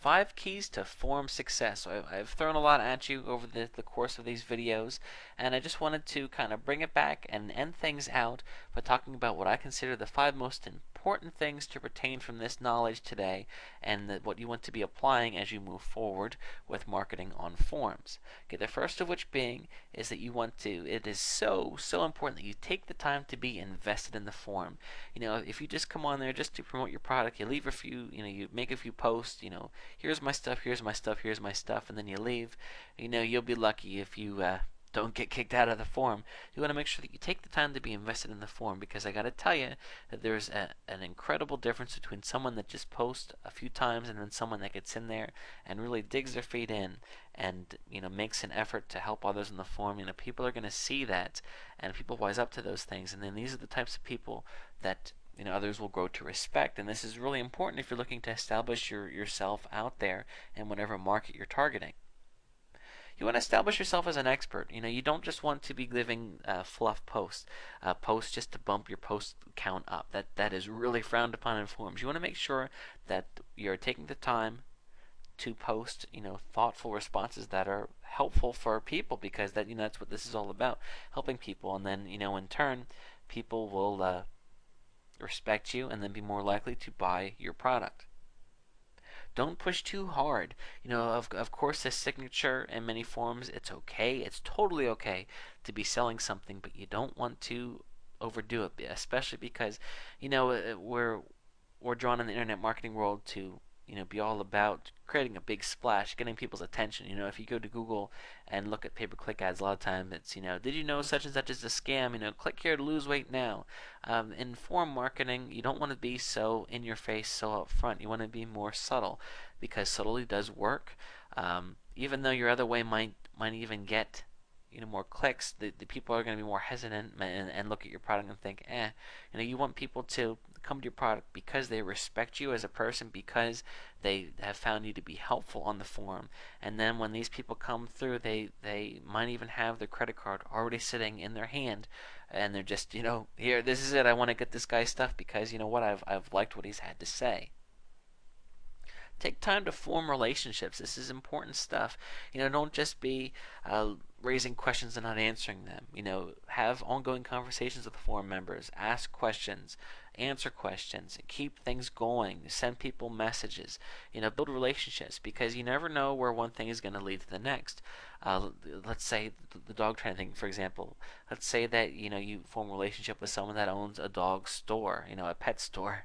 5 keys to forum success. So I've thrown a lot at you over the course of these videos, and I just wanted to kind of bring it back and end things out by talking about what I consider the 5 most important things to retain from this knowledge today, and what you want to be applying as you move forward with marketing on forums. Okay, the first of which being is that it is so important that you take the time to be invested in the forum. If you just come on there just to promote your product, you leave a few, you make a few posts, here's my stuff, here's my stuff, here's my stuff, and then you leave, you'll be lucky if you don't get kicked out of the forum. You want to make sure that you take the time to be invested in the forum, because I got to tell you that there's an incredible difference between someone that just posts a few times and then someone that gets in there and really digs their feet in and makes an effort to help others in the forum. People are going to see that, and people wise up to those things, and then these are the types of people that others will grow to respect. And this is really important if you're looking to establish yourself out there in whatever market you're targeting. You want to establish yourself as an expert. You don't just want to be giving fluff posts, posts just to bump your post count up. That is really frowned upon in forums. You want to make sure that you're taking the time to post, thoughtful responses that are helpful for people, because that's what this is all about, helping people. And then, in turn, people will respect you and then be more likely to buy your product. Don't push too hard. Of course, this signature in many forums, it's okay. It's totally okay to be selling something, but you don't want to overdo it, especially because, we're drawn in the internet marketing world to be all about creating a big splash, getting people's attention. If you go to Google and look at pay-per-click ads, a lot of times it's, did you know such and such is a scam? Click here to lose weight now. In forum marketing, you don't want to be so in your face, so up front. You want to be more subtle, because subtlety does work. Even though your other way might even get more clicks, the people are going to be more hesitant and look at your product and think, you want people to come to your product because they respect you as a person, because they have found you to be helpful on the forum. And then when these people come through, they might even have their credit card already sitting in their hand, and they're just, here, this is it, I want to get this guy's stuff because I've liked what he's had to say. Take time to form relationships. This is important stuff. Don't just be raising questions and not answering them. Have ongoing conversations with the forum members. Ask questions, answer questions, keep things going. Send people messages. Build relationships, because you never know where one thing is going to lead to the next. Let's say the dog training thing, for example. Let's say that you form a relationship with someone that owns a dog store, a pet store.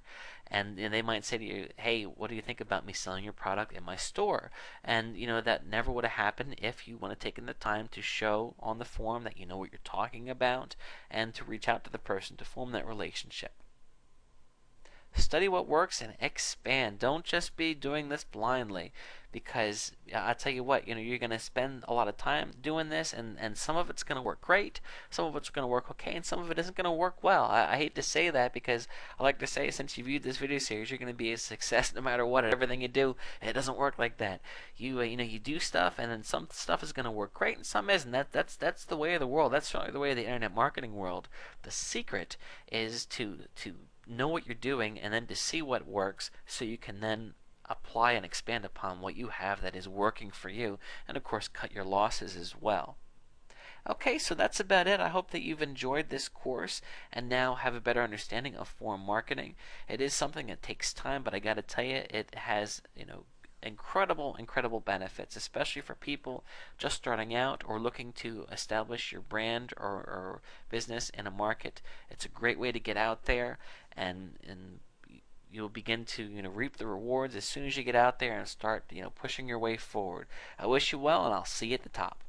And they might say to you, hey, what do you think about me selling your product in my store? And that never would have happened if you would have taken the time to show on the forum that you know what you're talking about, and to reach out to the person to form that relationship. Study what works and expand. Don't just be doing this blindly, because I tell you what, you're going to spend a lot of time doing this, and some of it's going to work great, some of it's going to work okay, and some of it isn't going to work well. I hate to say that, because I like to say, since you viewed this video series, you're going to be a success no matter what. Everything you do, it doesn't work like that. You do stuff, and then some stuff is going to work great and some isn't. That's the way of the world. That's certainly the way of the internet marketing world. The secret is to know what you're doing, and then to see what works, so you can then apply and expand upon what you have that is working for you, and of course cut your losses as well. Okay, so that's about it. I hope that you've enjoyed this course and now have a better understanding of forum marketing. It is something that takes time, but I got to tell you, it has incredible benefits, especially for people just starting out or looking to establish your brand or business in a market. It's a great way to get out there, and you'll begin to reap the rewards as soon as you get out there and start pushing your way forward. I wish you well, and I'll see you at the top.